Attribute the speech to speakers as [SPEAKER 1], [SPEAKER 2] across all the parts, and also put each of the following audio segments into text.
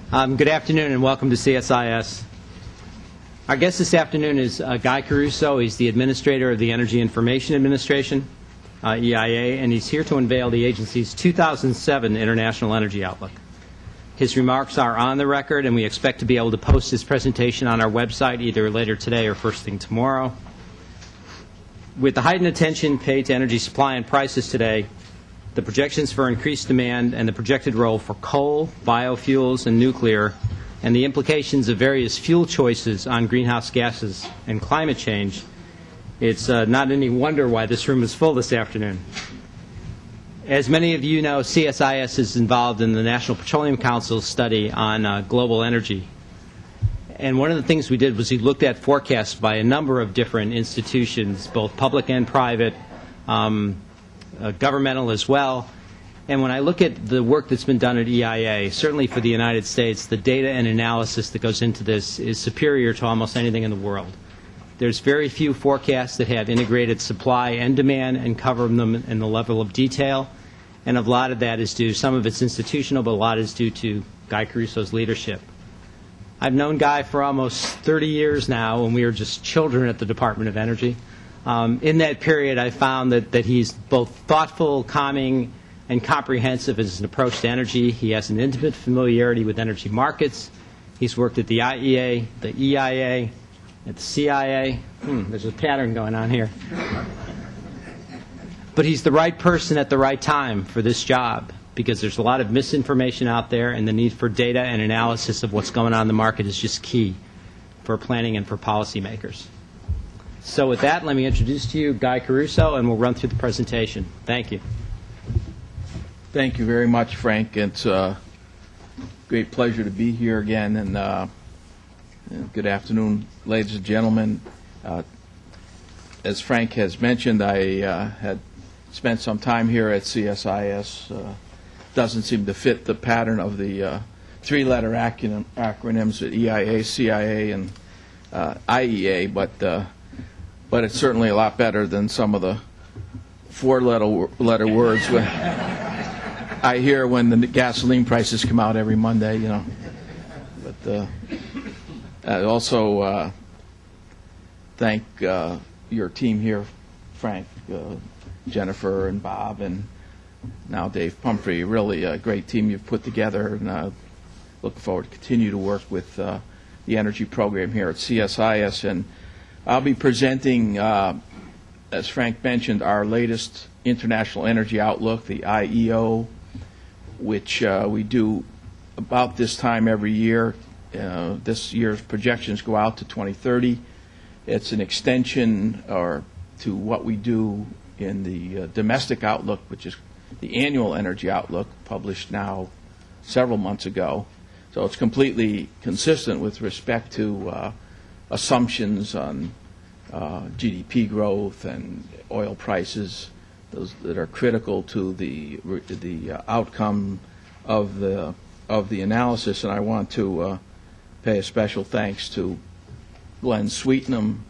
[SPEAKER 1] Good afternoon and welcome to CSIS. Our guest this afternoon is Guy Caruso. He's the administrator of the Energy Information Administration, EIA, and he's here to unveil the agency's 2007 International Energy Outlook. His remarks are on the record, and we expect to be able to post his presentation on our website either later today or first thing tomorrow. With the heightened attention paid to energy supply and prices today, the projections for increased demand and the projected role for coal, biofuels, and nuclear, and the implications of various fuel choices on greenhouse gases and climate change, it's not any wonder why this room is full this afternoon. As many of you know, CSIS is involved in the National Petroleum Council's study on global energy. And one of the things we did was we looked at forecasts by a number of different institutions, both public and private, governmental as well. And when I look at the work that's been done at EIA, certainly for the United States, the data and analysis that goes into this is superior to almost anything in the world. There's very few forecasts that have integrated supply and demand and cover them in the level of detail. And a lot of that is due, some of it's institutional, but a lot is due to Guy Caruso's leadership. I've known Guy for almost 30 years now, and we were just children at the Department of Energy. In that period, I found that he's both thoughtful, calming, and comprehensive in his approach to energy. He has an intimate familiarity with energy markets. He's worked at the IEA, the EIA, at the CIA. There's a pattern going on here. But he's the right person at the right time for this job, because there's a lot of misinformation out there, and the need for data and analysis of what's going on in the market is just key for planning and for policymakers. So with that, let me introduce to you Guy Caruso, and we'll run through the presentation. Thank you.
[SPEAKER 2] Thank you very much, Frank. It's a great pleasure to be here again, and good afternoon, ladies and gentlemen. As Frank has mentioned, I had spent some time here at CSIS. Doesn't seem to fit the pattern of the three-letter acronyms at EIA, CIA, and IEA, but it's certainly a lot better than some of the four-letter words I hear when the gasoline prices come out every Monday, you know. But I also thank your team here, Frank, Jennifer, and Bob, and now Dave Pumphrey. Really a great team you've put together, and looking forward to continue to work with the energy program here at CSIS. And I'll be presenting, as Frank mentioned, our latest International Energy Outlook, the IEO, which we do about this time every year. This year's projections go out to 2030. It's an extension to what we do in the domestic outlook, which is the annual energy outlook, published now several months ago. So it's completely consistent with respect to assumptions on GDP growth and oil prices, those that are critical to the outcome of the analysis. And I want to pay a special thanks to Glenn Sweetenham,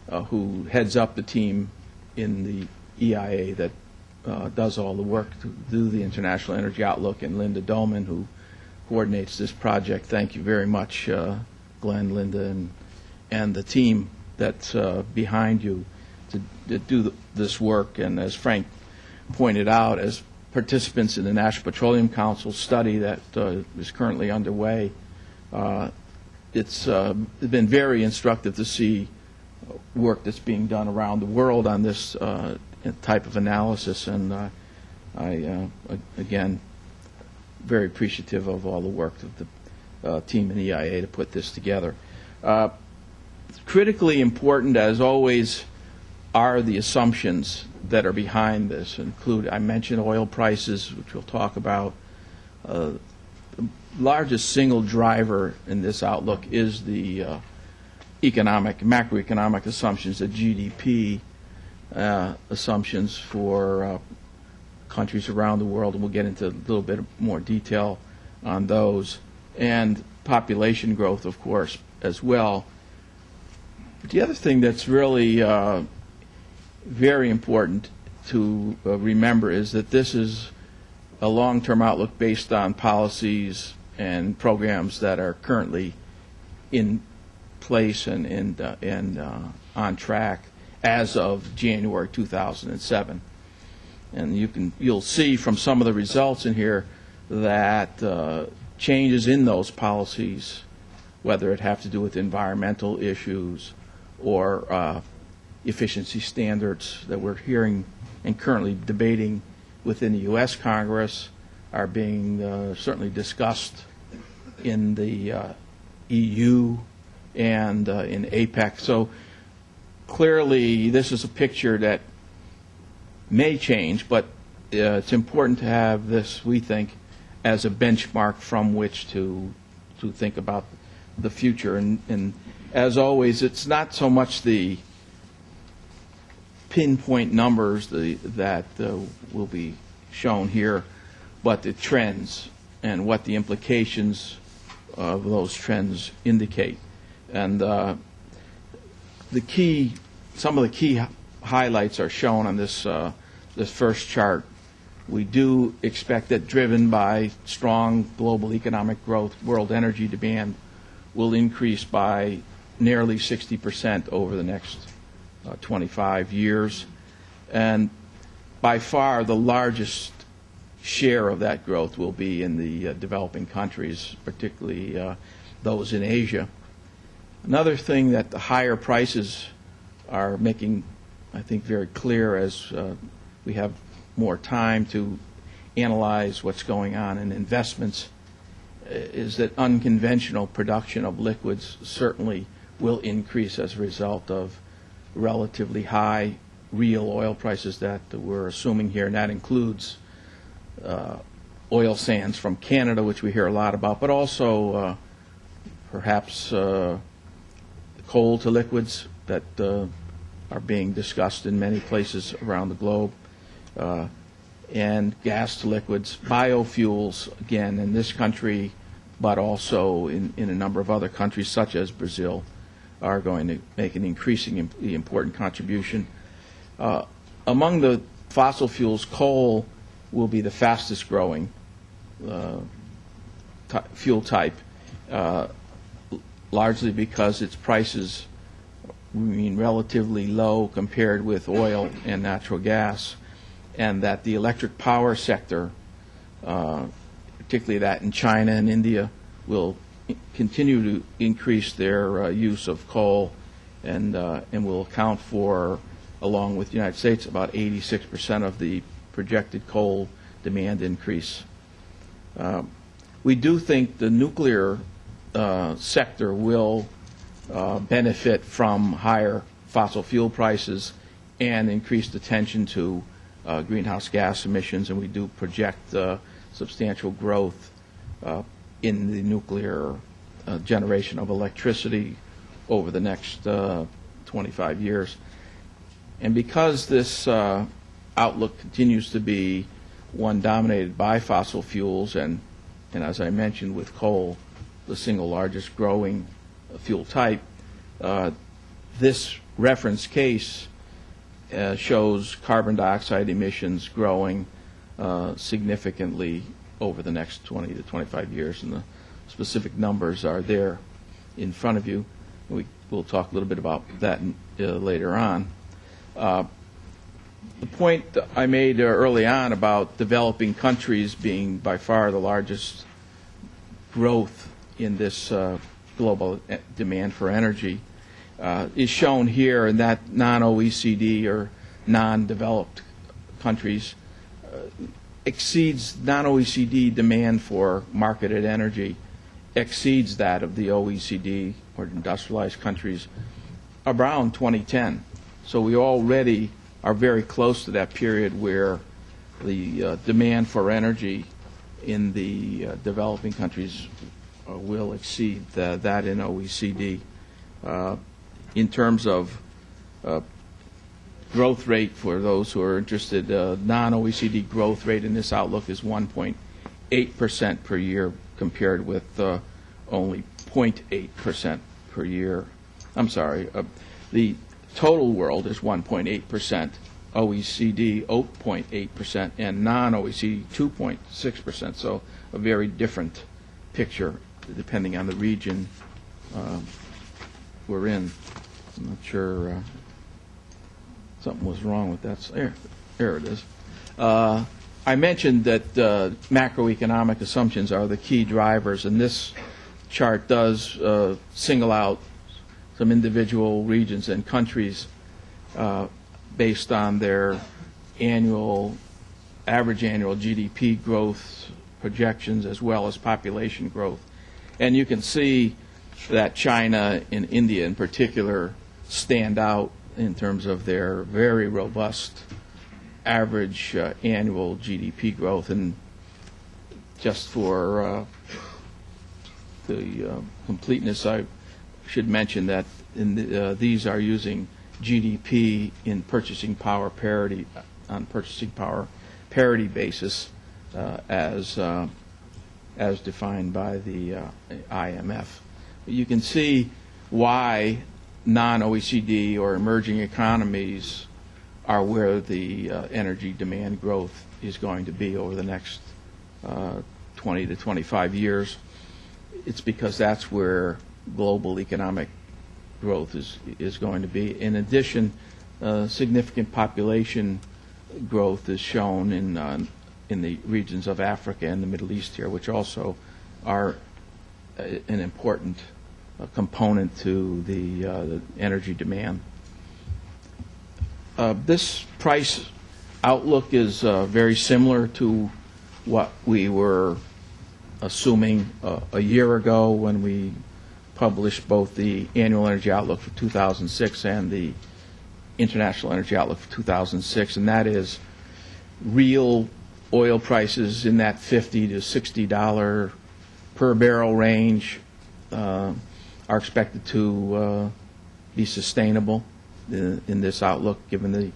[SPEAKER 2] who heads up the team in the EIA that does all the work to do the International Energy Outlook, and Linda Dolman, who coordinates this project. Thank you very much, Glenn, Linda, and the team that's behind you to do this work. And as Frank pointed out, as participants in the National Petroleum Council study that is currently underway, it's been very instructive to see work that's being done around the world on this type of analysis, and I, again, very appreciative of all the work of the team in EIA to put this together. Critically important, as always, are the assumptions that are behind this. I mentioned oil prices, which we'll talk about. The largest single driver in this outlook is the macroeconomic assumptions, the GDP assumptions for countries around the world, and we'll get into a little bit more detail on those, and population growth, of course, as well. But the other thing that's really very important to remember is that this is a long-term outlook based on policies and programs that are currently in place and on track as of January 2007. And you'll see from some of the results in here that changes in those policies, whether it have to do with environmental issues or efficiency standards that we're hearing and currently debating within the U.S. Congress, are being certainly discussed in the EU and in APEC. So clearly this is a picture that may change, but it's important to have this, we think, as a benchmark from which to think about the future. And as always, it's not so much the pinpoint numbers that will be shown here, but the trends and what the implications of those trends indicate. And some of the key highlights are shown on this first chart. We do expect that, driven by strong global economic growth, world energy demand will increase by nearly 60% over the next 25 years. And by far the largest share of that growth will be in the developing countries, particularly those in Asia. Another thing that the higher prices are making, I think, very clear as we have more time to analyze what's going on in investments is that unconventional production of liquids certainly will increase as a result of relatively high real oil prices that we're assuming here, and that includes oil sands from Canada, which we hear a lot about, but also perhaps coal to liquids that are being discussed in many places around the globe, and gas to liquids, biofuels, again, in this country, but also in a number of other countries, such as Brazil, are going to make an increasingly important contribution. Among the fossil fuels, coal will be the fastest growing fuel type, largely because its prices remain relatively low compared with oil and natural gas, and that the electric power sector, particularly that in China and India, will continue to increase their use of coal and will account for, along with the United States, about 86% of the projected coal demand increase. We do think the nuclear sector will benefit from higher fossil fuel prices and increased attention to greenhouse gas emissions, and we do project substantial growth in the nuclear generation of electricity over the next 25 years. And because this outlook continues to be one dominated by fossil fuels, and as I mentioned, with coal, the single largest growing fuel type, this reference case shows carbon dioxide emissions growing significantly over the next 20 to 25 years, and the specific numbers are there in front of you. We'll talk a little bit about that later on. The point I made early on about developing countries being by far the largest growth in this global demand for energy is shown here, and that non-OECD or non-developed countries exceeds non-OECD demand for marketed energy, exceeds that of the OECD or industrialized countries around 2010. So we already are very close to that period where the demand for energy in the developing countries will exceed that in OECD. In terms of growth rate, for those who are interested, non-OECD growth rate in this outlook is 1.8% per year, compared with only 0.8% per year. I'm sorry, the total world is 1.8%, OECD 0.8%, and non-OECD 2.6%, so a very different picture depending on the region we're in. I'm not sure something was wrong with that. There it is. I mentioned that macroeconomic assumptions are the key drivers, and this chart does single out some individual regions and countries based on their average annual GDP growth projections as well as population growth. And you can see that China and India in particular stand out in terms of their very robust average annual GDP growth. And just for the completeness, I should mention that these are using GDP in purchasing power parity on purchasing power parity basis as defined by the IMF. You can see why non-OECD or emerging economies are where the energy demand growth is going to be over the next 20 to 25 years. It's because that's where global economic growth is going to be. In addition, significant population growth is shown in the regions of Africa and the Middle East here, which also are an important component to the energy demand. This price outlook is very similar to what we were assuming a year ago when we published both the Annual Energy Outlook for 2006 and the International Energy Outlook for 2006, and that is real oil prices in that $50 to $60 per barrel range are expected to be sustainable in this outlook, given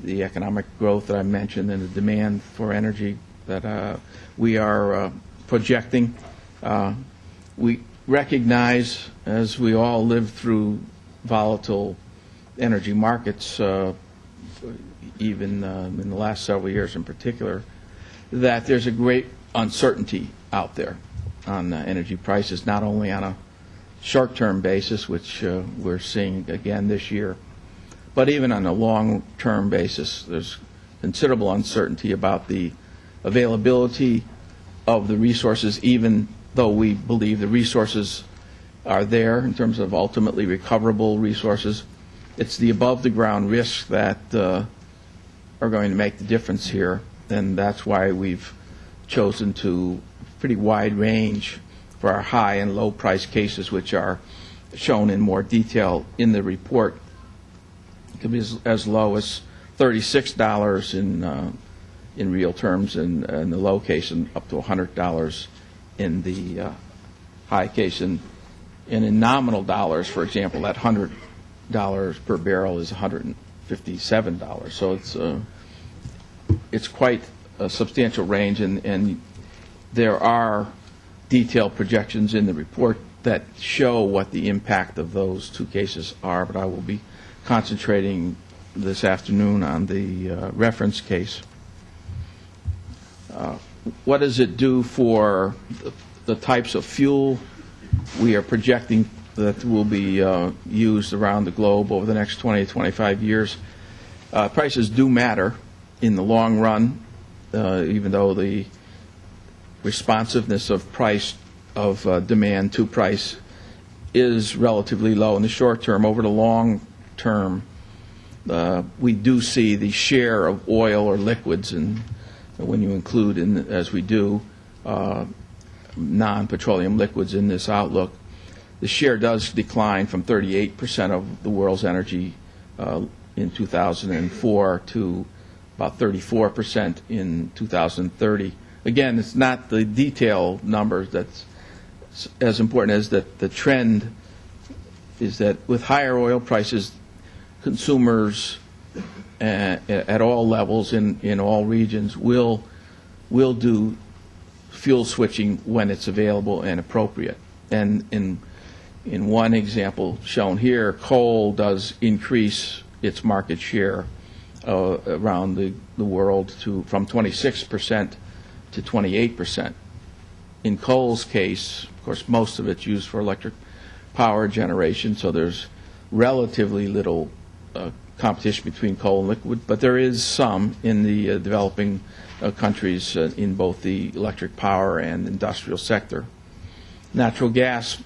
[SPEAKER 2] the economic growth that I mentioned and the demand for energy that we are projecting. We recognize, as we all live through volatile energy markets, even in the last several years in particular, that there's a great uncertainty out there on energy prices, not only on a short-term basis, which we're seeing again this year, but even on a long-term basis. There's considerable uncertainty about the availability of the resources, even though we believe the resources are there in terms of ultimately recoverable resources. It's the above-the-ground risks that are going to make the difference here, and that's why we've chosen to pretty wide range for our high and low price cases, which are shown in more detail in the report. It could be as low as $36 in real terms in the low case, and up to $100 in the high case. And in nominal dollars, for example, that $100 per barrel is $157. So it's quite a substantial range, and there are detailed projections in the report that show what the impact of those two cases are, but I will be concentrating this afternoon on the reference case. What does it do for the types of fuel we are projecting that will be used around the globe over the next 20 to 25 years? Prices do matter in the long run, even though the responsiveness of demand to price is relatively low in the short term. Over the long term, we do see the share of oil or liquids, and when you include, as we do, non-petroleum liquids in this outlook, the share does decline from 38% of the world's energy in 2004 to about 34% in 2030. Again, it's not the detailed numbers that's as important as that the trend is that with higher oil prices, consumers at all levels in all regions will do fuel switching when it's available and appropriate. And in one example shown here, coal does increase its market share around the world from 26% to 28%. in coal's case, of course, most of it's used for electric power generation, so there's relatively little competition between coal and liquid, but there is some in the developing countries in both the electric power and industrial sector. Natural gas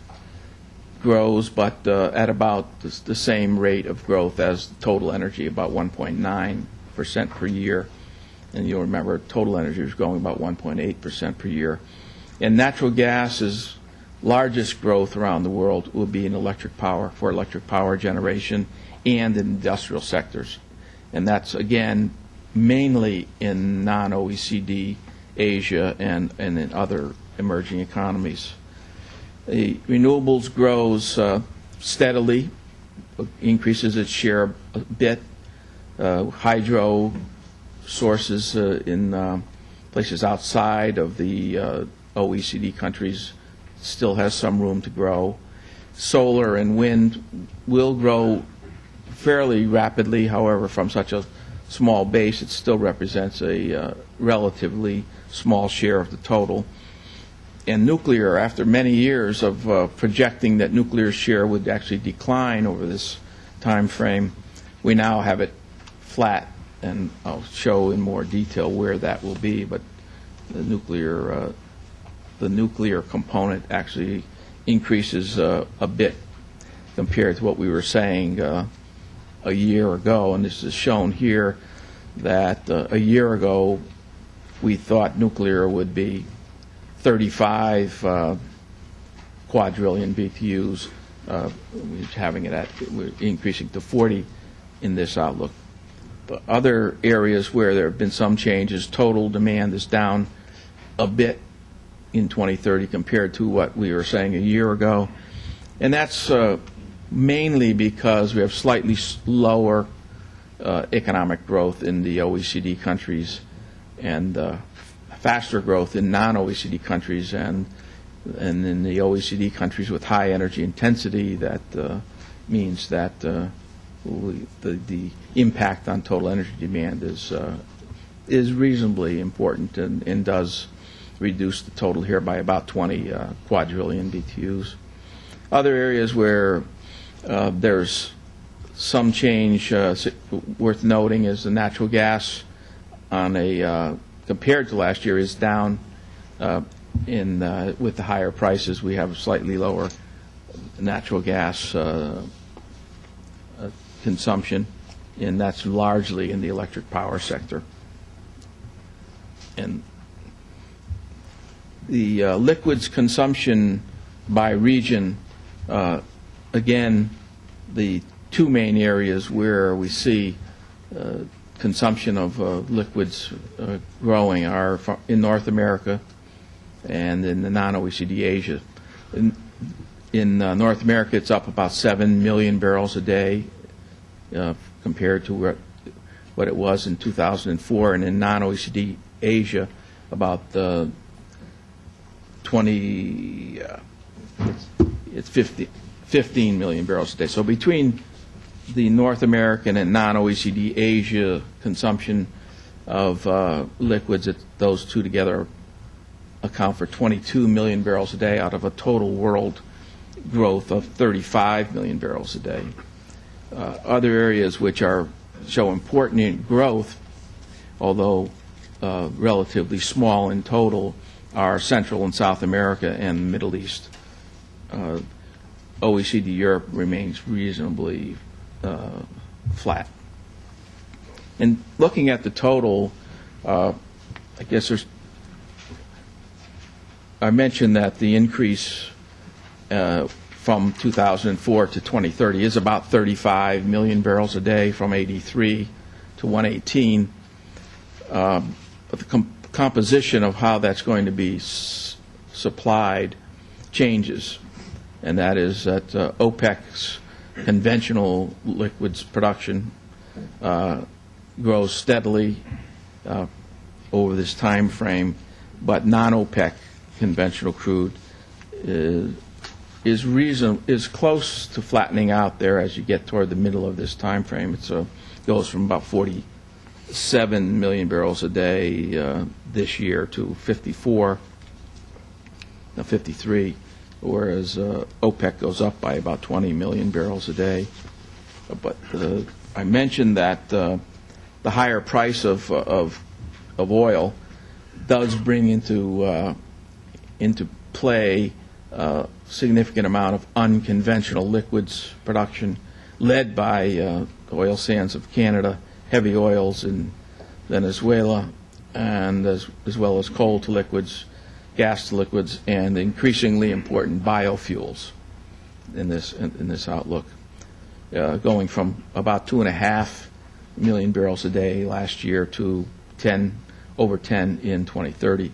[SPEAKER 2] grows, but at about the same rate of growth as total energy, about 1.9% per year. And you'll remember total energy is growing about 1.8% per year. And natural gas's largest growth around the world will be in electric power, for electric power generation and in industrial sectors. And that's, again, mainly in non-OECD Asia and in other emerging economies. The renewables grows steadily, increases its share a bit. Hydro sources in places outside of the OECD countries still has some room to grow. Solar and wind will grow fairly rapidly, however, from such a small base, it still represents a relatively small share of the total. And nuclear, after many years of projecting that nuclear share would actually decline over this time frame, we now have it flat, and I'll show in more detail where that will be, but the nuclear component actually increases a bit compared to what we were saying a year ago. And this is shown here that a year ago we thought nuclear would be 35 quadrillion BTUs. We're increasing to 40 in this outlook. But other areas where there have been some changes, total demand is down a bit in 2030 compared to what we were saying a year ago. And that's mainly because we have slightly lower economic growth in the OECD countries and faster growth in non-OECD countries, and in the OECD countries with high energy intensity, that means that the impact on total energy demand is reasonably important and does reduce the total here by about 20 quadrillion BTUs. Other areas where there's some change worth noting is the natural gas on a compared to last year is down with the higher prices. We have slightly lower natural gas consumption, and that's largely in the electric power sector. And the liquids consumption by region, again, the two main areas where we see consumption of liquids growing are in North America and in the non-OECD Asia. In North America, it's up about 7 million barrels a day compared to what it was in 2004, and in non-OECD Asia, about 15 million barrels a day. So between the North American and non-OECD Asia consumption of liquids, those two together account for 22 million barrels a day out of a total world growth of 35 million barrels a day. Other areas which show important growth, although relatively small in total, are Central and South America and the Middle East. OECD Europe remains reasonably flat. And looking at the total, I guess I mentioned that the increase from 2004 to 2030 is about 35 million barrels a day, from 83 to 118. But the composition of how that's going to be supplied changes, and that is that OPEC's conventional liquids production grows steadily over this time frame, but non-OPEC conventional crude is close to flattening out there as you get toward the middle of this time frame. It goes from about 47 million barrels a day this year to 54. 53, whereas OPEC goes up by about 20 million barrels a day. But I mentioned that the higher price of oil does bring into play a significant amount of unconventional liquids production, led by oil sands of Canada, heavy oils in Venezuela, and as well as coal to liquids, gas to liquids, and increasingly important biofuels in this outlook, going from about 2.5 million barrels a day last year to over 10 in 2030.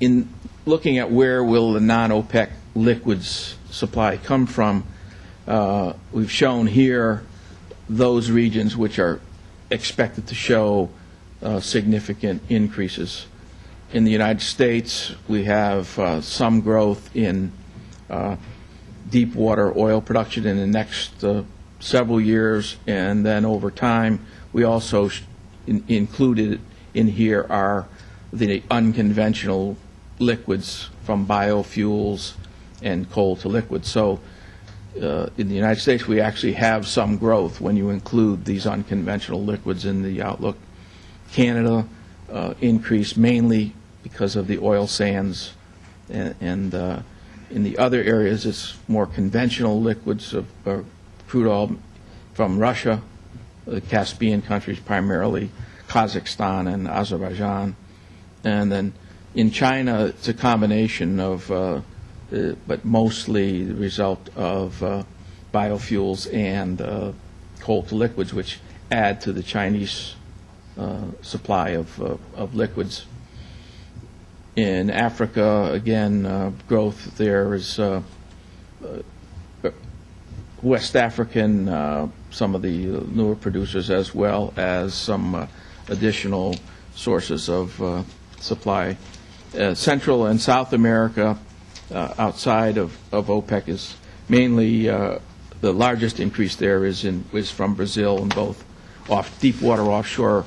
[SPEAKER 2] In looking at where will the non-OPEC liquids supply come from, we've shown here those regions which are expected to show significant increases. In the United States, we have some growth in deep water oil production in the next several years, and then over time, we also included in here are the unconventional liquids from biofuels and coal to liquids. So in the United States, we actually have some growth when you include these unconventional liquids in the outlook. Canada increased mainly because of the oil sands, and in the other areas, it's more conventional liquids of crude oil from Russia, the Caspian countries primarily, Kazakhstan and Azerbaijan. And then in China, it's a combination of, but mostly the result of biofuels and coal to liquids, which add to the Chinese supply of liquids. In Africa, again, growth there is West African, some of the newer producers, as well as some additional sources of supply. Central and South America, outside of OPEC, is mainly the largest increase there is from Brazil, and both deep water offshore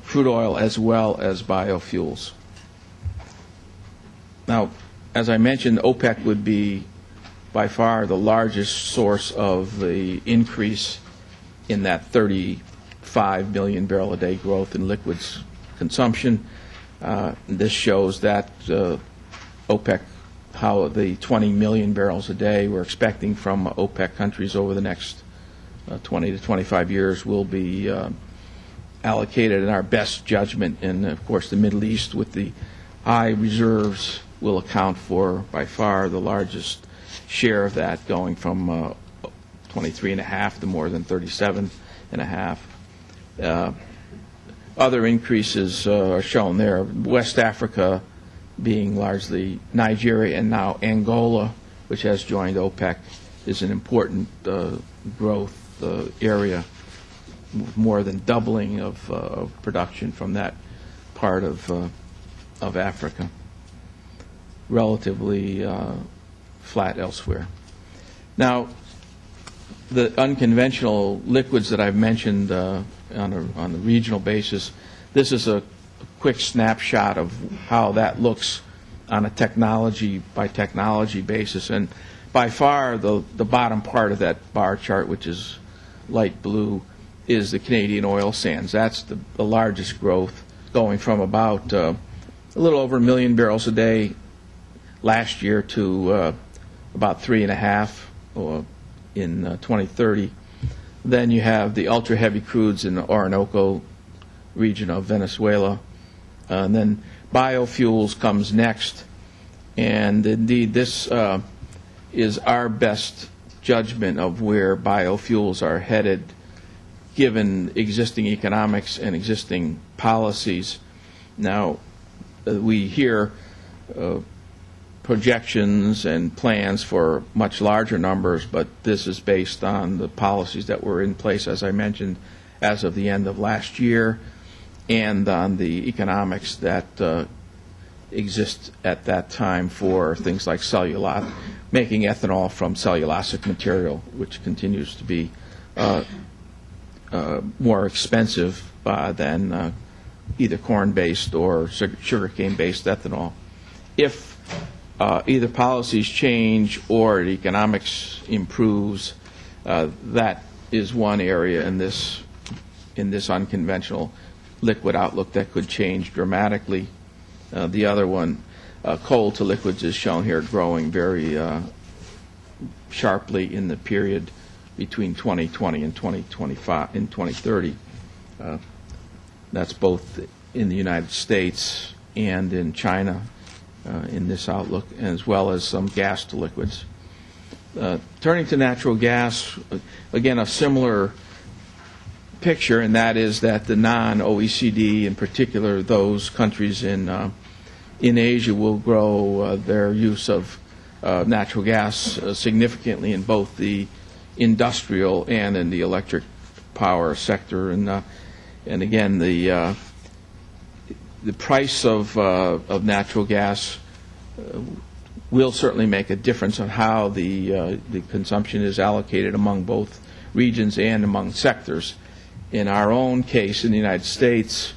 [SPEAKER 2] crude oil as well as biofuels. Now, as I mentioned, OPEC would be by far the largest source of the increase in that 35 million barrel a day growth in liquids consumption. This shows that OPEC, how the 20 million barrels a day we're expecting from OPEC countries over the next 20 to 25 years will be allocated in our best judgment. And, of course, the Middle East with the high reserves will account for by far the largest share of that, going from 23.5 to more than 37.5. Other increases are shown there. West Africa being largely Nigeria, and now Angola, which has joined OPEC, is an important growth area, more than doubling of production from that part of Africa. Relatively flat elsewhere. Now, the unconventional liquids that I've mentioned on a regional basis, this is a quick snapshot of how that looks on a technology by technology basis. And by far, the bottom part of that bar chart, which is light blue, is the Canadian oil sands. That's the largest growth, going from about a little over 1 million barrels a day last year to about 3.5 in 2030. Then you have the ultra-heavy crudes in the Orinoco region of Venezuela. And then biofuels comes next. And indeed, this is our best judgment of where biofuels are headed, given existing economics and existing policies. Now, we hear projections and plans for much larger numbers, but this is based on the policies that were in place, as I mentioned, as of the end of last year, and on the economics that exist at that time for things like making ethanol from cellulosic material, which continues to be more expensive than either corn-based or sugarcane-based ethanol. if either policies change or the economics improves, that is one area in this unconventional liquid outlook that could change dramatically. The other one, coal to liquids, is shown here growing very sharply in the period between 2020 and 2025 and 2030. That's both in the United States and in China in this outlook, as well as some gas to liquids. Turning to natural gas, again, a similar picture, and that is that the non-OECD, in particular those countries in Asia, will grow their use of natural gas significantly in both the industrial and in the electric power sector. And again, the price of natural gas will certainly make a difference on how the consumption is allocated among both regions and among sectors. In our own case, in the United States,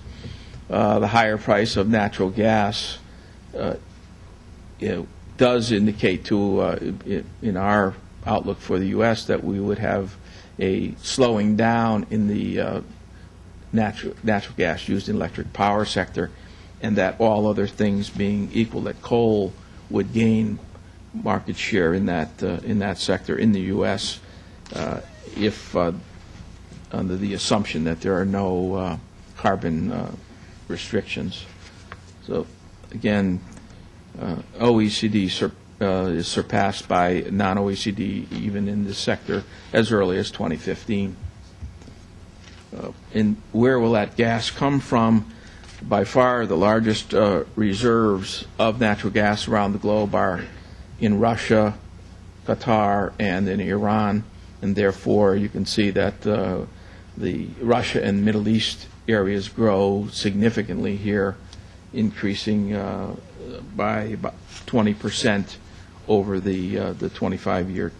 [SPEAKER 2] the higher price of natural gas does indicate in our outlook for the U.S. that we would have a slowing down in the natural gas used in electric power sector, and that all other things being equal, that coal would gain market share in that sector in the U.S. If under the assumption that there are no carbon restrictions. So again, OECD is surpassed by non-OECD even in this sector as early as 2015. And where will that gas come from? By far the largest reserves of natural gas around the globe are in Russia, Qatar, and in Iran, and therefore you can see that the Russia and Middle East areas grow significantly here, increasing by about 20% over the 25-year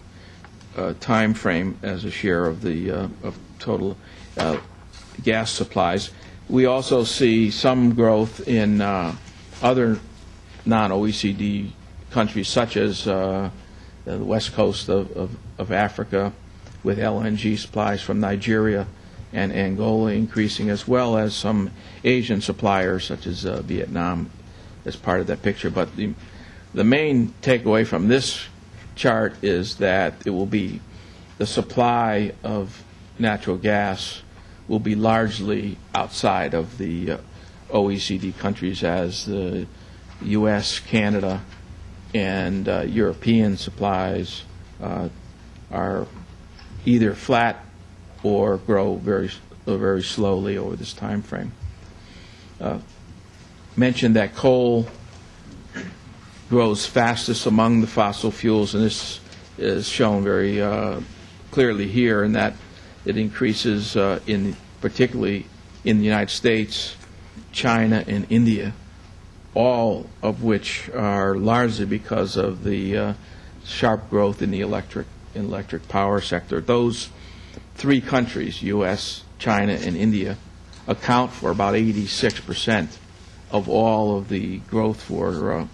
[SPEAKER 2] time frame as a share of the of total gas supplies. We also see some growth in other non-OECD countries, such as the west coast of Africa, with LNG supplies from Nigeria and Angola increasing, as well as some Asian suppliers, such as Vietnam, as part of that picture. But the main takeaway from this chart is that it will be the supply of natural gas will be largely outside of the OECD countries, as the U.S., Canada, and European supplies are either flat or grow very slowly over this time frame. Mentioned that coal grows fastest among the fossil fuels, and this is shown very clearly here, in that it increases particularly in the United States, China, and India, all of which are largely because of the sharp growth in the electric power sector. Those three countries, U.S., China, and India, account for about 86% of all of the growth for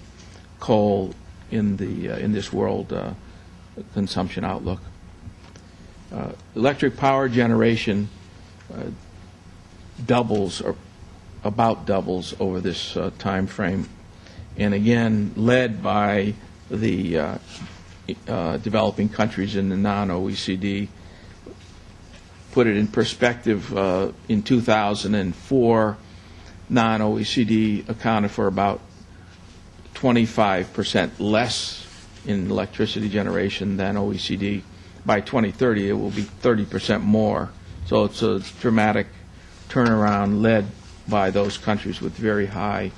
[SPEAKER 2] coal in this world consumption outlook. Electric power generation doubles, or about doubles, over this time frame, and again led by the developing countries in the non-OECD. Put it in perspective, in 2004, non-OECD accounted for about 25% less in electricity generation than OECD. By 2030, it will be 30% more. So it's a dramatic turnaround led by those countries with very high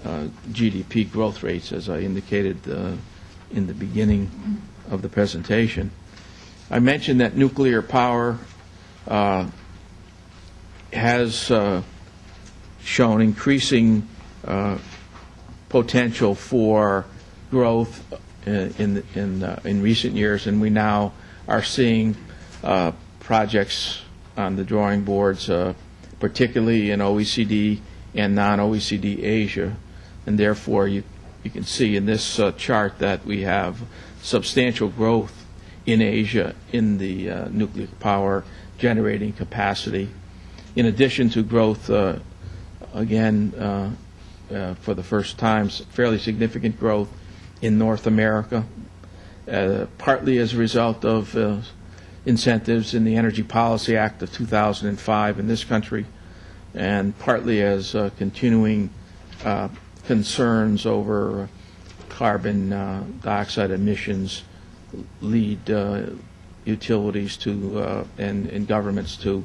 [SPEAKER 2] GDP growth rates, as I indicated in the beginning of the presentation. I mentioned that nuclear power has shown increasing potential for growth in recent years, and we now are seeing projects on the drawing boards, particularly in OECD and non-OECD Asia, and therefore you you can see in this chart that we have substantial growth in Asia in the nuclear power generating capacity, in addition to growth, again, for the first time, fairly significant growth in North America, partly as a result of incentives in the Energy Policy Act of 2005 in this country, and partly as continuing concerns over carbon dioxide emissions lead utilities to and governments to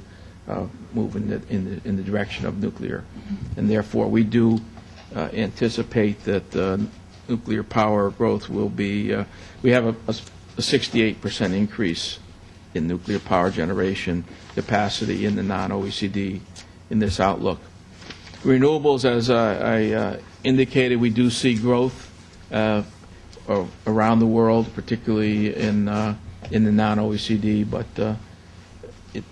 [SPEAKER 2] move in the direction of nuclear. And therefore, we do anticipate that nuclear power growth will be, we have a 68% increase in nuclear power generation capacity in the non-OECD in this outlook. Renewables, as I indicated, we do see growth around the world, particularly in the non-OECD, but it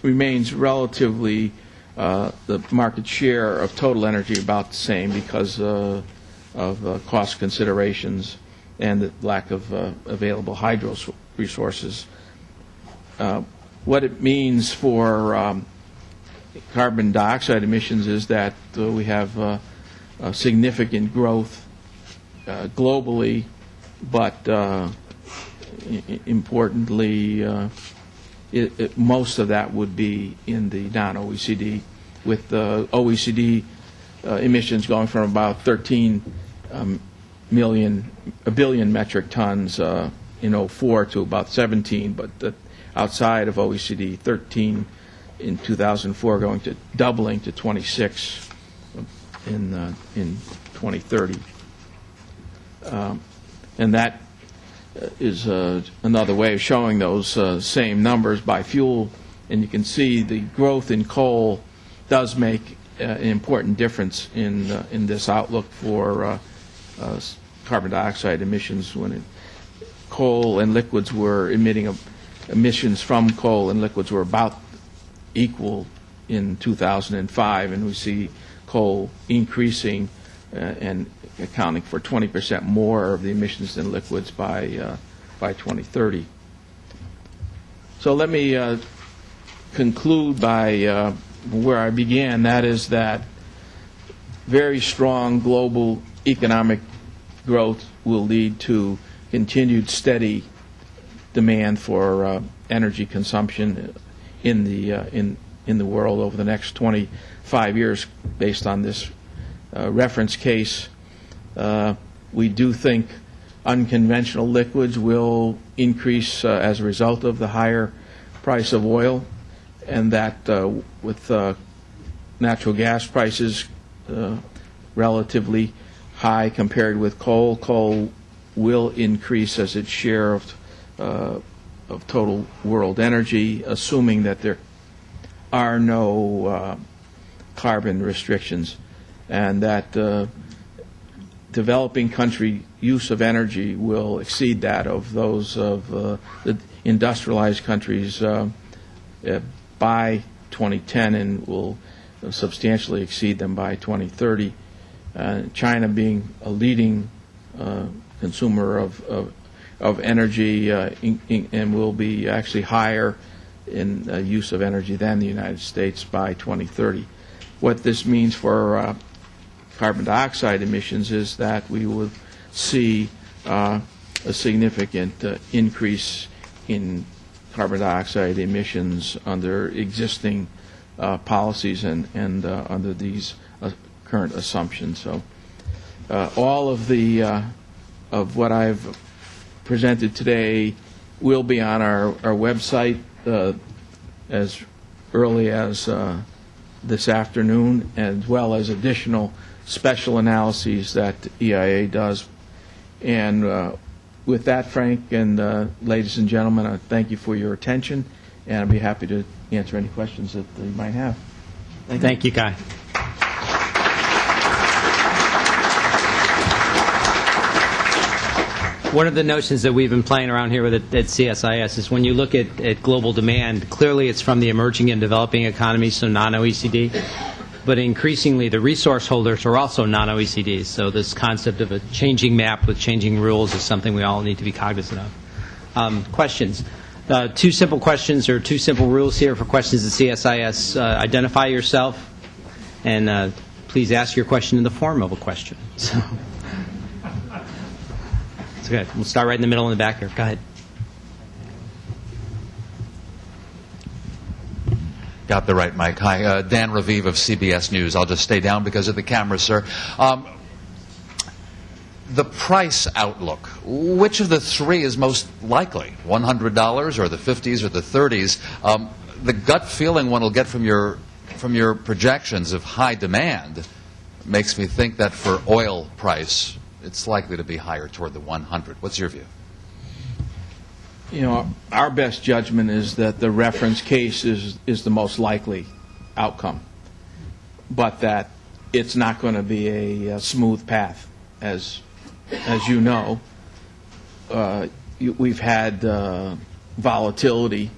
[SPEAKER 2] remains relatively, the market share of total energy about the same because of cost considerations and the lack of available hydro resources. What it means for carbon dioxide emissions is that we have significant growth globally, but importantly, most of that would be in the non-OECD, with the OECD emissions going from about 13 billion metric tons in 04 to about 17, but outside of OECD, 13 in 2004, going to doubling to 26 in 2030. And that is another way of showing those same numbers by fuel. And you can see the growth in coal does make an important difference in this outlook for carbon dioxide emissions. When coal and liquids were emitting, emissions from coal and liquids were about equal in 2005, and we see coal increasing and accounting for 20% more of the emissions than liquids by 2030. So let me conclude by where I began. That is that very strong global economic growth will lead to continued steady demand for energy consumption in the world over the next 25 years, based on this reference case. We do think unconventional liquids will increase as a result of the higher price of oil, and that with natural gas prices relatively high compared with coal, coal will increase as its share of total world energy, assuming that there are no carbon restrictions, and that developing country use of energy will exceed that of those of the industrialized countries by 2010, and will substantially exceed them by 2030. China being a leading consumer of energy and will be actually higher in use of energy than the United States by 2030. What this means for carbon dioxide emissions is that we will see a significant increase in carbon dioxide emissions under existing policies and under these current assumptions. So all of the of what I've presented today will be on our website as early as this afternoon, as well as additional special analyses that EIA does. And with that, Frank and ladies and gentlemen, I thank you for your attention, and I'd be happy to answer any questions that you might have.
[SPEAKER 1] Thank you, Guy. One of the notions that we've been playing around here with at CSIS is when you look at global demand, clearly it's from the emerging and developing economies, so non-OECD. but increasingly the resource holders are also non-OECDs. So this concept of a changing map with changing rules is something we all need to be cognizant of. Questions? Two simple questions or two simple rules here for questions at CSIS. Identify yourself, and please ask your question in the form of a question. So, it's okay. We'll start right in the middle in the back here. Go ahead.
[SPEAKER 3] Got the right mic. Hi, Dan Raviv of CBS News. I'll just stay down because of the camera, sir. The price outlook, which of the three is most likely? $100 or the 50s or the 30s? The gut feeling one will get from your projections of high demand makes me think that for oil price, it's likely to be higher toward the 100. What's your view?
[SPEAKER 2] You know, our best judgment is that the reference case is the most likely outcome, but that it's not going to be a smooth path, as you know. We've had volatility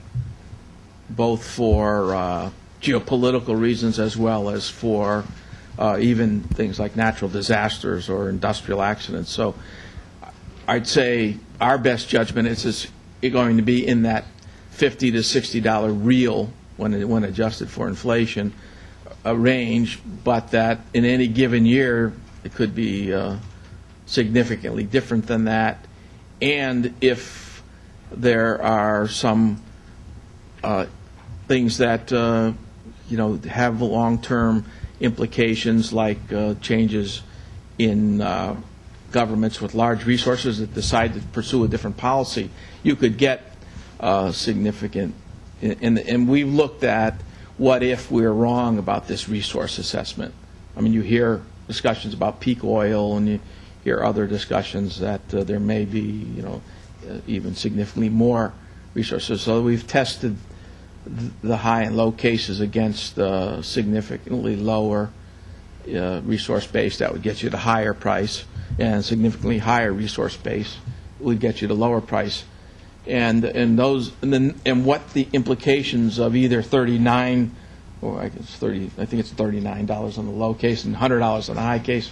[SPEAKER 2] both for geopolitical reasons as well as for even things like natural disasters or industrial accidents. So I'd say our best judgment is going to be in that $50 to $60 real when adjusted for inflation range, but that in any given year it could be significantly different than that. And if there are some things that have long-term implications, like changes in governments with large resources that decide to pursue a different policy, you could get significant. And we've looked at what if we're wrong about this resource assessment. I mean, you hear discussions about peak oil, and you hear other discussions that there may be, even significantly more resources. So we've tested the high and low cases against significantly lower resource base. That would get you the higher price, and significantly higher resource base would get you the lower price. And what the implications of either 39, or I guess 30, I think it's $39 on the low case and $100 on the high case.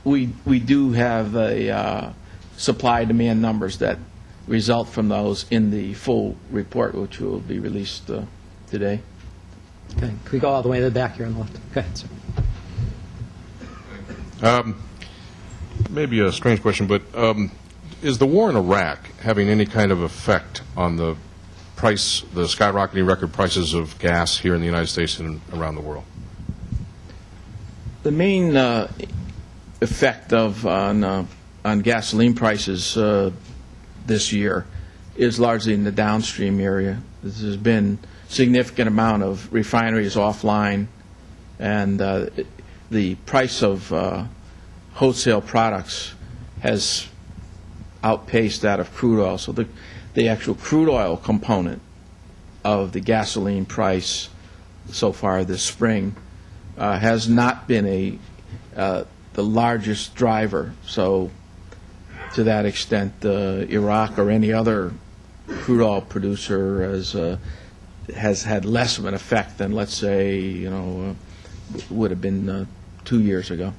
[SPEAKER 2] We do have the supply-demand numbers that result from those in the full report, which will be released today.
[SPEAKER 1] Okay. Can we go all the way to the back here on the left? Go ahead, sir.
[SPEAKER 4] Maybe a strange question, but is the war in Iraq having any kind of effect on the price, the skyrocketing record prices of gas here in the United States and around the world?
[SPEAKER 2] The main effect on gasoline prices this year is largely in the downstream area. There's been significant amount of refineries offline, and the price of wholesale products has outpaced that of crude oil. So the actual crude oil component of the gasoline price so far this spring has not been the largest driver. So to that extent, Iraq or any other crude oil producer has had less of an effect than, let's say, would have been 2 years ago.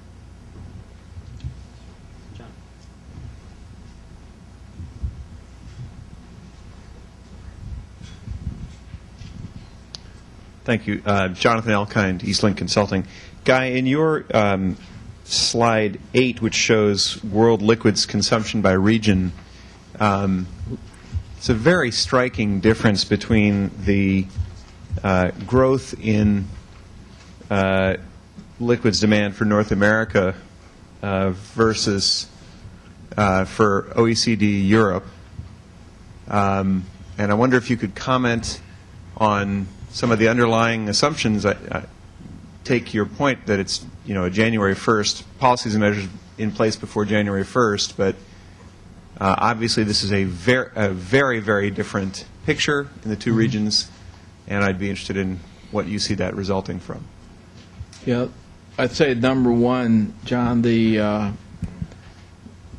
[SPEAKER 5] Thank you. Jonathan Elkind, Eastlink Consulting. Guy, in your slide 8, which shows world liquids consumption by region, it's a very striking difference between the growth in liquids demand for North America versus for OECD Europe. And I wonder if you could comment on some of the underlying assumptions. I take your point that it's a January 1st, policies and measures in place before January 1st, but obviously this is a very, very different picture in the two regions, and I'd be interested in what you see that resulting from.
[SPEAKER 2] Yeah, I'd say number one, John, the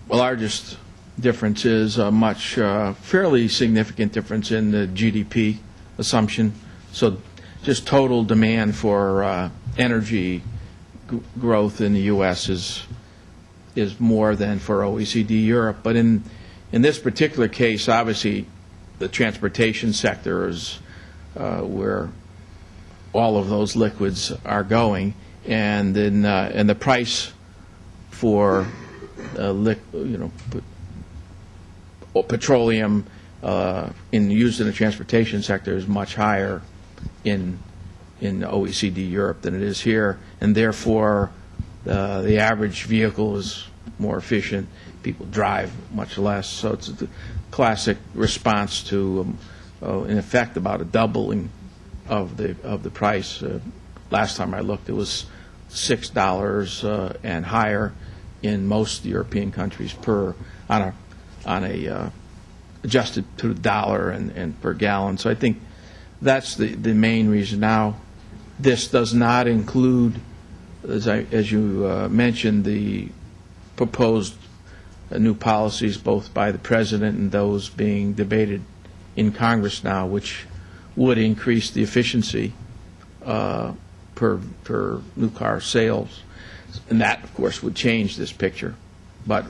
[SPEAKER 2] largest difference is a fairly significant difference in the GDP assumption. So just total demand for energy growth in the U.S. is more than for OECD Europe. But in this particular case, obviously, the transportation sector is where all of those liquids are going, and the price for petroleum used in the transportation sector is much higher in OECD Europe than it is here, and therefore the average vehicle is more efficient. People drive much less, so it's a classic response to, in effect, about a doubling of the price. Last time I looked, it was $6 and higher in most European countries on a adjusted to the dollar and per gallon. So I think that's the main reason. Now, this does not include, as you mentioned, the proposed new policies both by the President and those being debated in Congress now, which would increase the efficiency per new car sales. And that, of course, would change this picture. But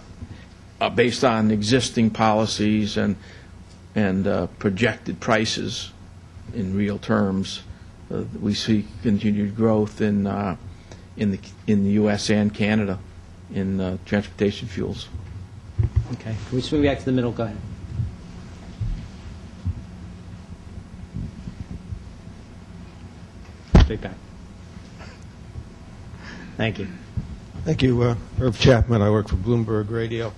[SPEAKER 2] based on existing policies and projected prices in real terms, we see continued growth in the U.S. and Canada in transportation fuels.
[SPEAKER 1] Okay. Can we swing back to the middle? Go ahead. Straight back. Thank you.
[SPEAKER 6] Thank you, Irv Chapman. I work for Bloomberg Radio.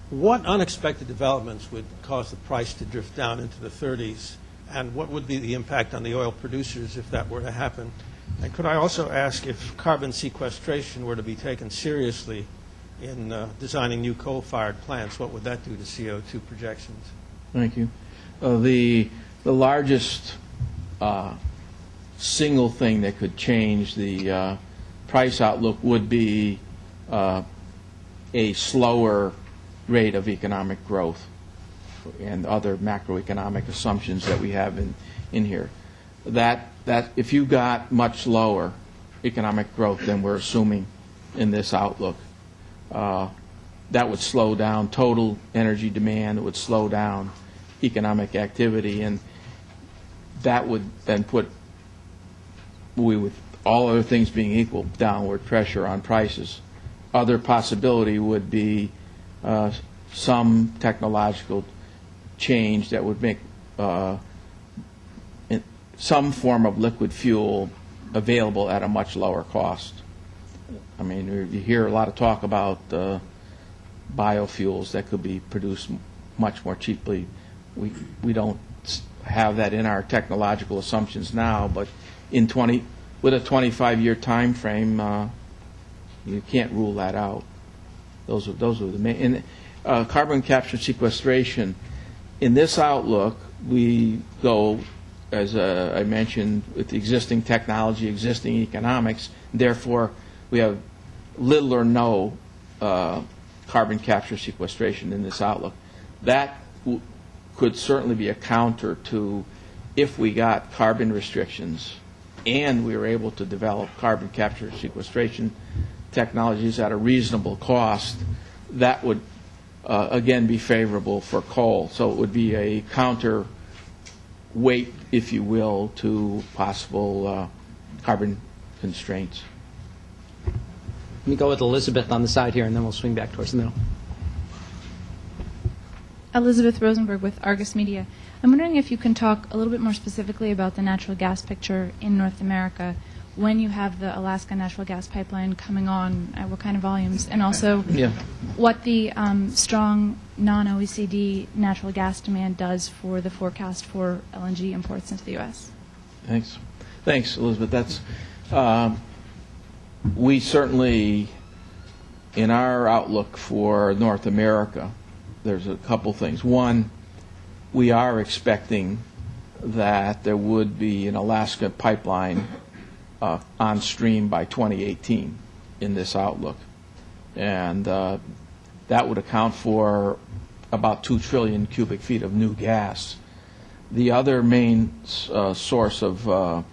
[SPEAKER 6] What unexpected developments would cause the price to drift down into the 30s, and what would be the impact on the oil producers if that were to happen? And could I also ask, if carbon sequestration were to be taken seriously in designing new coal-fired plants, what would that do to CO2 projections?
[SPEAKER 2] Thank you. The largest single thing that could change the price outlook would be a slower rate of economic growth and other macroeconomic assumptions that we have in here. That if you got much lower economic growth than we're assuming in this outlook, that would slow down total energy demand. It would slow down economic activity, and that would then put, with all other things being equal, downward pressure on prices. Other possibility would be some technological change that would make some form of liquid fuel available at a much lower cost. I mean, you hear a lot of talk about biofuels that could be produced much more cheaply. We don't have that in our technological assumptions now, but with a 25-year time frame, you can't rule that out. Those are the main. Carbon capture sequestration. In this outlook, we go, as I mentioned, with the existing technology, existing economics. Therefore, we have little or no carbon capture sequestration in this outlook. That could certainly be a counter to if we got carbon restrictions and we were able to develop carbon capture sequestration technologies at a reasonable cost. That would, again, be favorable for coal. So it would be a counter weight, if you will, to possible carbon constraints.
[SPEAKER 1] Let me go with Elizabeth on the side here, and then we'll swing back towards the middle.
[SPEAKER 7] Elizabeth Rosenberg with Argus Media. I'm wondering if you can talk a little bit more specifically about the natural gas picture in North America when you have the Alaska natural gas pipeline coming on, at what kind of volumes, and also what the strong non-OECD natural gas demand does for the forecast for LNG imports into the U.S.
[SPEAKER 2] Thanks, Elizabeth. That's we certainly, in our outlook for North America, there's a couple things. One, we are expecting that there would be an Alaska pipeline on stream by 2018 in this outlook. And that would account for about 2 trillion cubic feet of new gas. The other main source of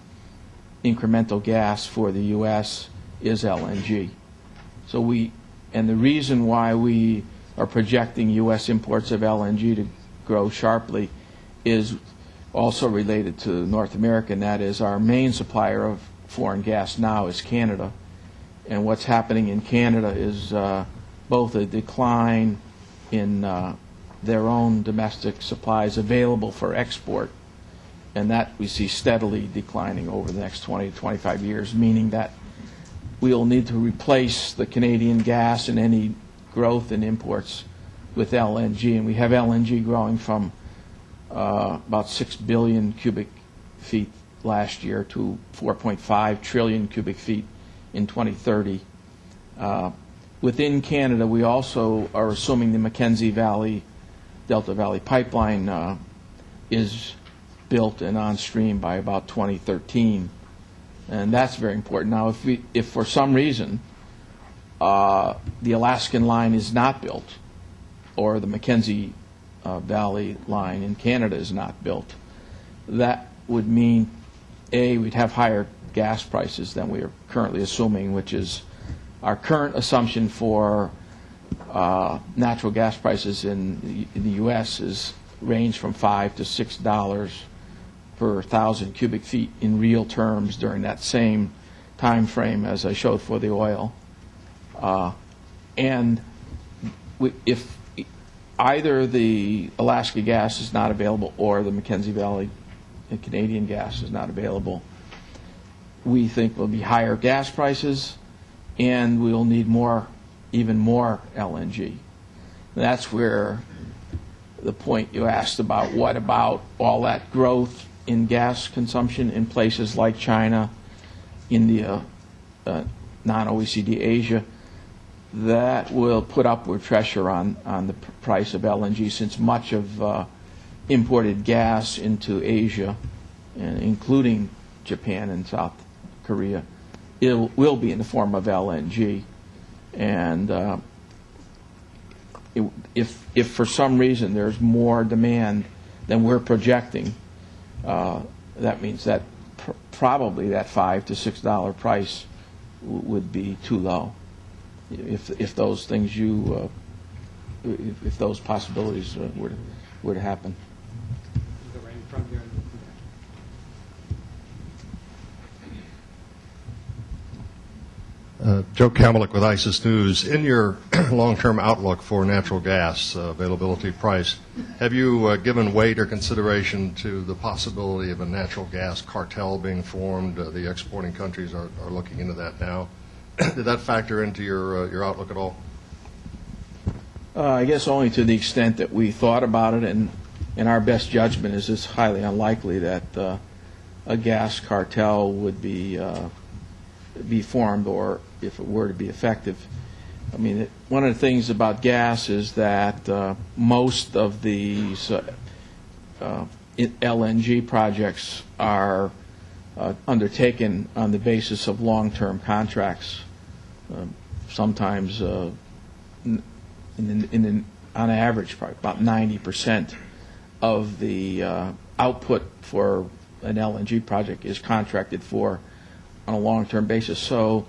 [SPEAKER 2] incremental gas for the U.S. is LNG. So and the reason why we are projecting U.S. imports of LNG to grow sharply is also related to North America, and that is our main supplier of foreign gas now is Canada. And what's happening in Canada is both a decline in their own domestic supplies available for export, and that we see steadily declining over the next 20 to 25 years, meaning that we'll need to replace the Canadian gas and any growth in imports with LNG. And we have LNG growing from about 6 billion cubic feet last year to 4.5 trillion cubic feet in 2030. Within Canada, we also are assuming the Mackenzie Valley, Delta Valley pipeline is built and on stream by about 2013. And that's very important. Now, if for some reason the Alaskan line is not built, or the Mackenzie Valley line in Canada is not built, that would mean, A, we'd have higher gas prices than we are currently assuming, which is our current assumption for natural gas prices in the U.S. is range from $5 to $6 per 1,000 cubic feet in real terms during that same time frame as I showed for the oil. And if either the Alaska gas is not available or the Mackenzie Valley Canadian gas is not available, we think will be higher gas prices, and we'll need even more LNG. That's where the point you asked about, what about all that growth in gas consumption in places like China, India, non-OECD Asia, that will put upward pressure on the price of LNG, since much of imported gas into Asia, including Japan and South Korea, it will be in the form of LNG. And if for some reason there's more demand than we're projecting, that means that probably that $5 to $6 price would be too low. If those things if those possibilities were to happen.
[SPEAKER 8] Joe Kamalik with ISIS News. In your long-term outlook for natural gas availability price, have you given weight or consideration to the possibility of a natural gas cartel being formed? The exporting countries are looking into that now. Did that factor into your outlook at all?
[SPEAKER 2] I guess only to the extent that we thought about it, and our best judgment is it's highly unlikely that a gas cartel would be formed, or if it were to be effective. I mean, one of the things about gas is that most of these LNG projects are undertaken on the basis of long-term contracts. Sometimes, on average, probably about 90% of the output for an LNG project is contracted for on a long-term basis. So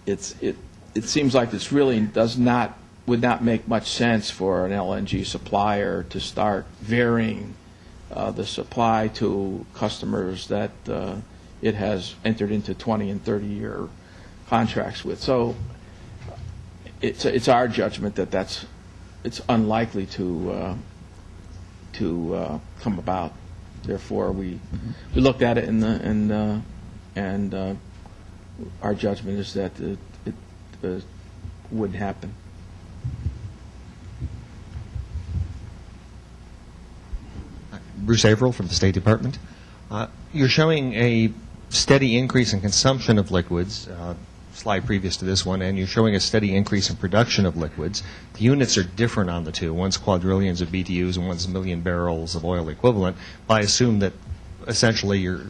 [SPEAKER 2] it seems like this really would not make much sense for an LNG supplier to start varying the supply to customers that it has entered into 20 and 30-year contracts with. So it's our judgment that it's unlikely to come about. Therefore, we looked at it and our judgment is that it wouldn't happen.
[SPEAKER 9] Bruce Averill from the State Department. You're showing a steady increase in consumption of liquids, slide previous to this one, and you're showing a steady increase in production of liquids. The units are different on the two. One's quadrillions of BTUs and one's a million barrels of oil equivalent. I assume that essentially your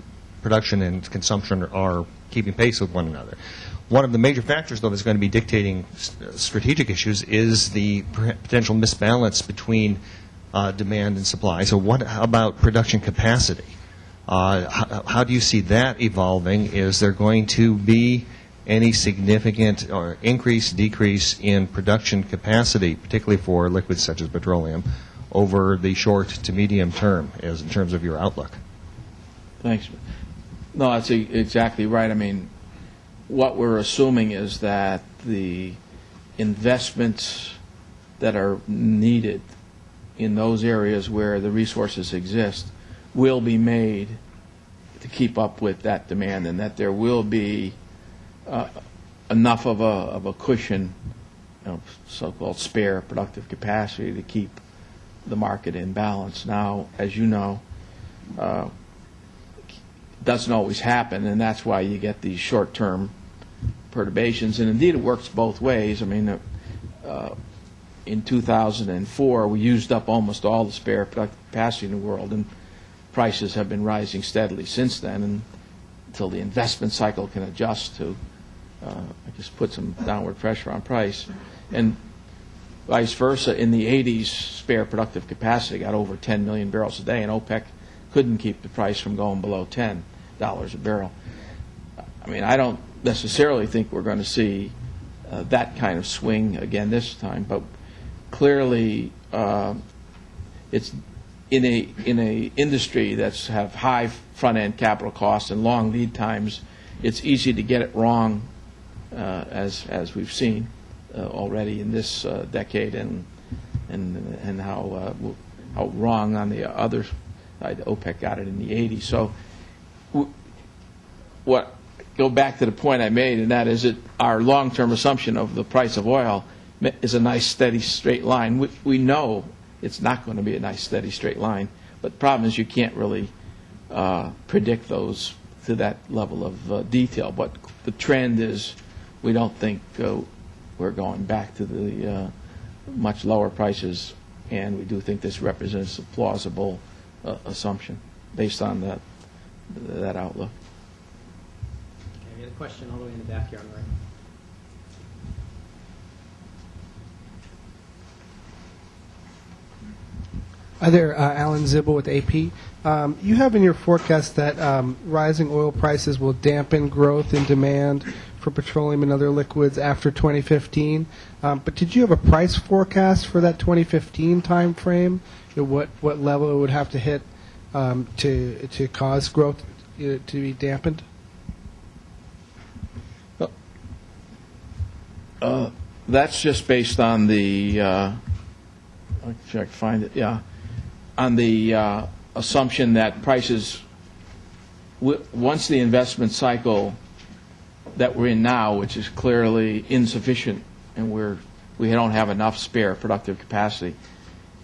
[SPEAKER 9] production and consumption are keeping pace with one another. One of the major factors, though, that's going to be dictating strategic issues is the potential misbalance between demand and supply. So what about production capacity? How do you see that evolving? Is there going to be any significant or increase, decrease in production capacity, particularly for liquids such as petroleum, over the short to medium term, as in terms of your outlook?
[SPEAKER 2] Thanks. No, that's exactly right. I mean, what we're assuming is that the investments that are needed in those areas where the resources exist will be made to keep up with that demand, and that there will be enough of a cushion, so-called spare productive capacity, to keep the market in balance. Now, as you know, it doesn't always happen, and that's why you get these short-term perturbations. And indeed, it works both ways. I mean, in 2004, we used up almost all the spare productive capacity in the world, and prices have been rising steadily since then, and until the investment cycle can adjust to, I guess, put some downward pressure on price. And vice versa, in the 80s, spare productive capacity got over 10 million barrels a day, and OPEC couldn't keep the price from going below $10 a barrel. I mean, I don't necessarily think we're going to see that kind of swing again this time, but clearly it's in a industry that's have high front-end capital costs and long lead times. It's easy to get it wrong, as we've seen already in this decade, and how wrong on the other side OPEC got it in the 80s. So go back to the point I made, and that is that our long-term assumption of the price of oil is a nice, steady, straight line. We know it's not going to be a nice, steady, straight line, but the problem is you can't really predict those to that level of detail. But the trend is we don't think we're going back to the much lower prices, and we do think this represents a plausible assumption based on that outlook.
[SPEAKER 1] Okay, we had a question all the way in the back here on the right.
[SPEAKER 10] Hi there, Alan Zibel with AP. You have in your forecast that rising oil prices will dampen growth in demand for petroleum and other liquids after 2015. But did you have a price forecast for that 2015 time frame? What level it would have to hit to cause growth to be dampened?
[SPEAKER 2] That's just based on the I'll try to find it. Yeah, on the assumption that prices, once the investment cycle that we're in now, which is clearly insufficient, and we don't have enough spare productive capacity,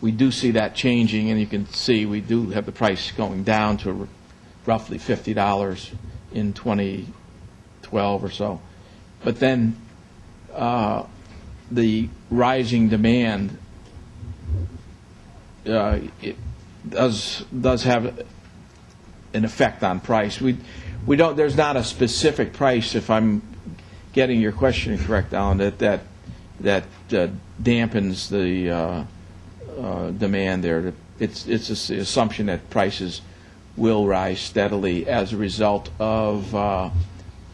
[SPEAKER 2] we do see that changing, and you can see we do have the price going down to roughly $50 in 2012 or so. But then the rising demand it does have an effect on price. We don't. There's not a specific price, if I'm getting your question correct, Alan, that dampens the demand there. It's the assumption that prices will rise steadily as a result of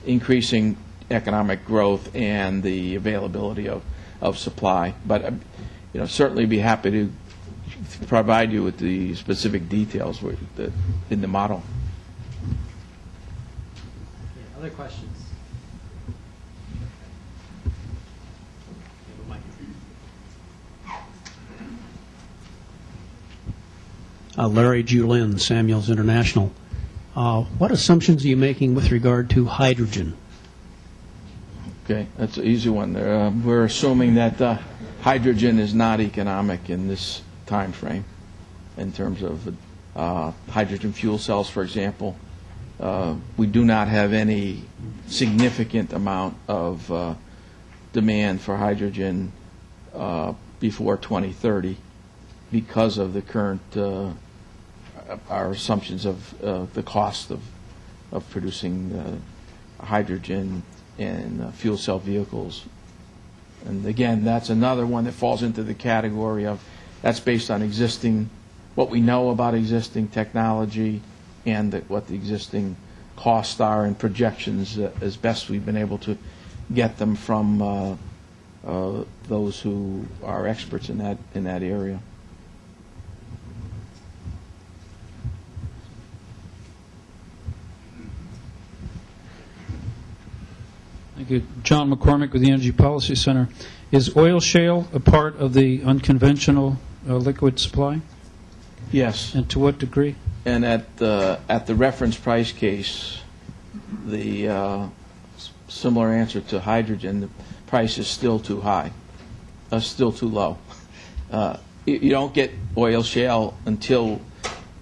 [SPEAKER 2] increasing economic growth and the availability of supply. But certainly be happy to provide you with the specific details in the model.
[SPEAKER 1] Yeah, other questions?
[SPEAKER 11] Larry Julin, Samuels International. What assumptions are you making with regard to hydrogen?
[SPEAKER 2] Okay, that's an easy one. We're assuming that hydrogen is not economic in this time frame in terms of hydrogen fuel cells, for example. We do not have any significant amount of demand for hydrogen before 2030 because of the current our assumptions of the cost of producing hydrogen in fuel cell vehicles. And again, that's another one that falls into the category of that's based on what we know about existing technology and what the existing costs are and projections as best we've been able to get them from those who are experts in that area.
[SPEAKER 12] Thank you. John McCormick with the Energy Policy Center. Is oil shale a part of the unconventional liquid supply?
[SPEAKER 2] Yes.
[SPEAKER 12] And to what degree?
[SPEAKER 2] And at the reference price case, the similar answer to hydrogen, the price is still too high, still too low. You don't get oil shale until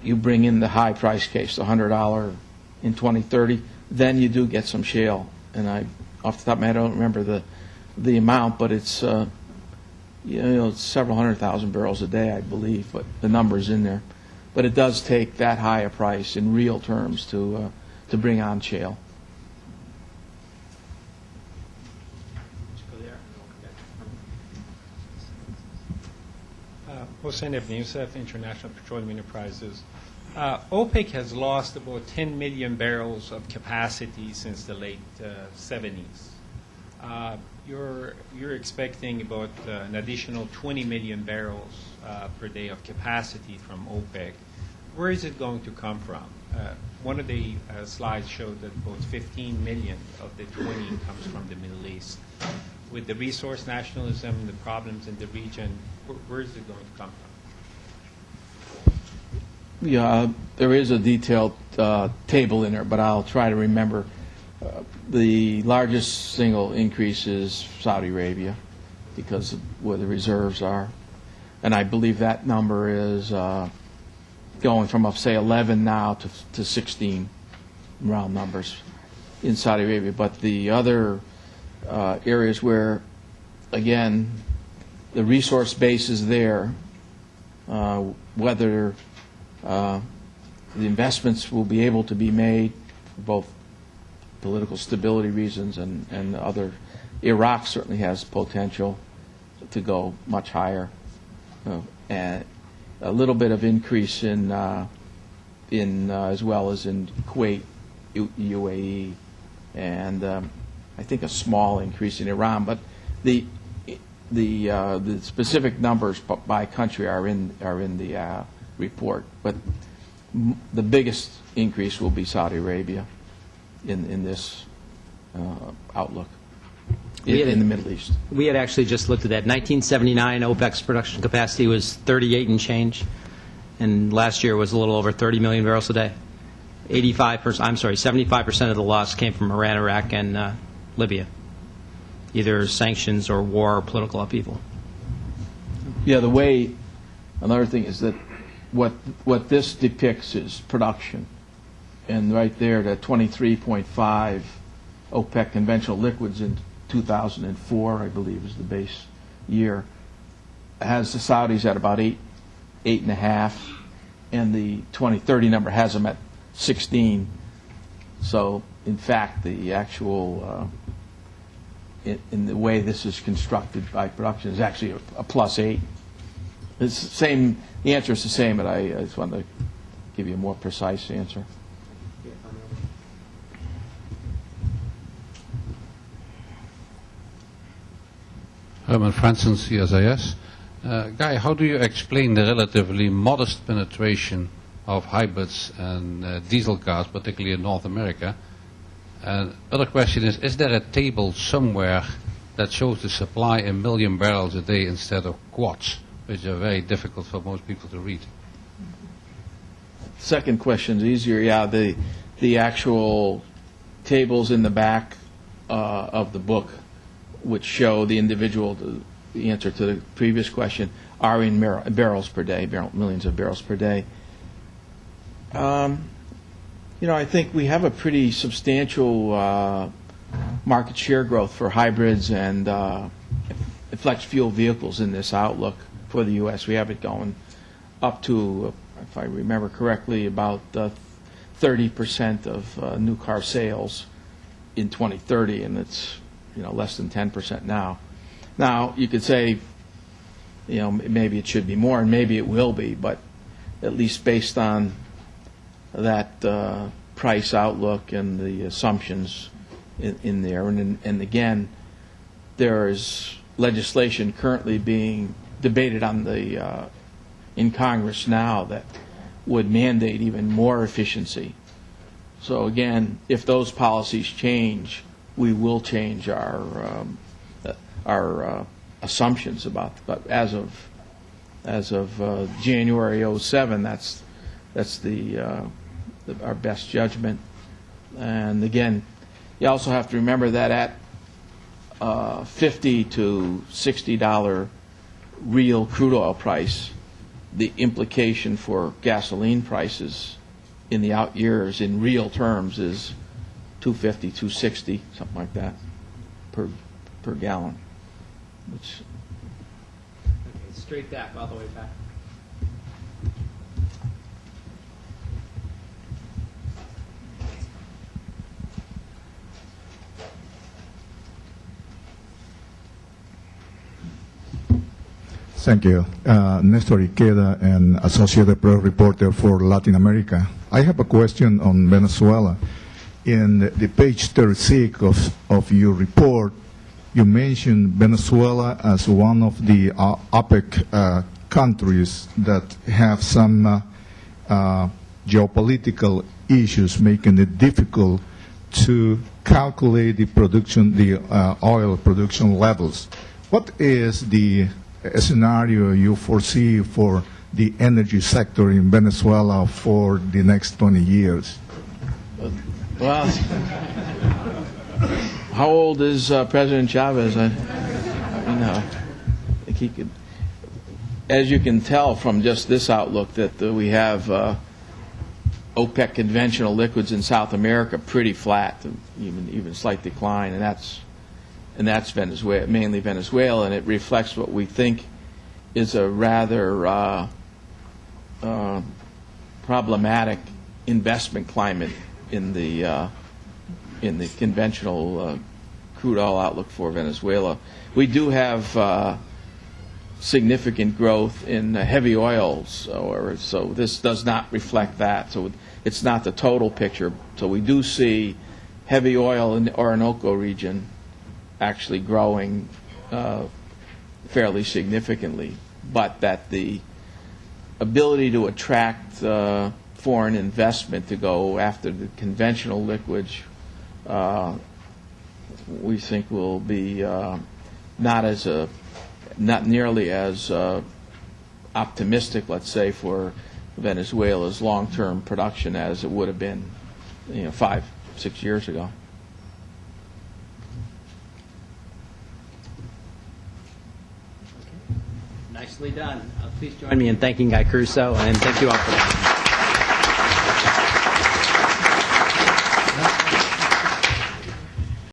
[SPEAKER 2] you bring in the high price case, the $100 in 2030. Then you do get some shale, and off the top of my head, I don't remember the amount, but it's it's several 100,000 barrels a day, I believe, but the number's in there. But it does take that high a price in real terms to bring on shale.
[SPEAKER 13] Hossein Ibn Youssef, International Petroleum Enterprises. OPEC has lost about 10 million barrels of capacity since the late 70s. You're expecting about an additional 20 million barrels per day of capacity from OPEC. Where is it going to come from? One of the slides showed that about 15 million of the 20 comes from the Middle East. With the resource nationalism, the problems in the region, where is it going to come from?
[SPEAKER 2] Yeah, there is a detailed table in there, but I'll try to remember. The largest single increase is Saudi Arabia because of where the reserves are. And I believe that number is going from, say, 11 now to 16, round numbers, in Saudi Arabia. But the other areas where, again, the resource base is there, whether the investments will be able to be made for both political stability reasons and other. Iraq certainly has potential to go much higher, and a little bit of increase in as well as in Kuwait, UAE, and I think a small increase in Iran. But the specific numbers by country are in the report. But the biggest increase will be Saudi Arabia in this outlook in the Middle East.
[SPEAKER 1] We had actually just looked at that. 1979, OPEC's production capacity was 38 and change, and last year was a little over 30 million barrels a day. 75% of the loss came from Iran, Iraq, and Libya, either sanctions or war or political upheaval.
[SPEAKER 2] Yeah, another thing is that what this depicts is production. And right there, that 23.5 OPEC conventional liquids in 2004, I believe, is the base year, has the Saudis at about 8.5, and the 2030 number has them at 16. So, in fact, the actual, in the way this is constructed by production, is actually a +8. It's the same. The answer is the same, but I just wanted to give you a more precise answer.
[SPEAKER 14] Herman Franson, CSIS. Guy, how do you explain the relatively modest penetration of hybrids and diesel cars, particularly in North America? And other question is there a table somewhere that shows the supply in million barrels a day instead of quats, which are very difficult for most people to read?
[SPEAKER 2] Second question is easier. Yeah, the actual tables in the back of the book, which show the individual, the answer to the previous question, are in barrels per day, millions of barrels per day. I think we have a pretty substantial market share growth for hybrids and flex fuel vehicles in this outlook for the U.S. We have it going up to, if I remember correctly, about 30% of new car sales in 2030, and it's less than 10% now. Now, you could say, maybe it should be more, and maybe it will be, but at least based on that price outlook and the assumptions in there. And again, there is legislation currently being debated on the in Congress now that would mandate even more efficiency. So again, if those policies change, we will change our assumptions about. But as of January 2007, that's our best judgment. And again, you also have to remember that at $50 to $60 real crude oil price, the implication for gasoline prices in the out years in real terms is $2.50, $2.60, something like that per gallon. Which
[SPEAKER 1] Straight back, all the way back.
[SPEAKER 15] Thank you. Nestor Iqueda, an Associated Press reporter for Latin America. I have a question on Venezuela. In the page 36 of your report, you mentioned Venezuela as one of the OPEC countries that have some geopolitical issues, making it difficult to calculate the production, the oil production levels. What is the scenario you foresee for the energy sector in Venezuela for the next 20 years?
[SPEAKER 2] Well, how old is President Chavez? I think he could. As you can tell from just this outlook, that we have OPEC conventional liquids in South America pretty flat, even slight decline, and that's Venezuela, mainly Venezuela, and it reflects what we think is a rather problematic investment climate in the conventional crude oil outlook for Venezuela. We do have significant growth in heavy oils, so this does not reflect that. So it's not the total picture. So we do see heavy oil in the Orinoco region actually growing fairly significantly, but that the ability to attract foreign investment to go after the conventional liquids, we think will be not nearly as optimistic, let's say, for Venezuela's long-term production as it would have been 5-6 years ago.
[SPEAKER 1] Nicely done. Please join me in thanking Guy Caruso, and thank you all for that.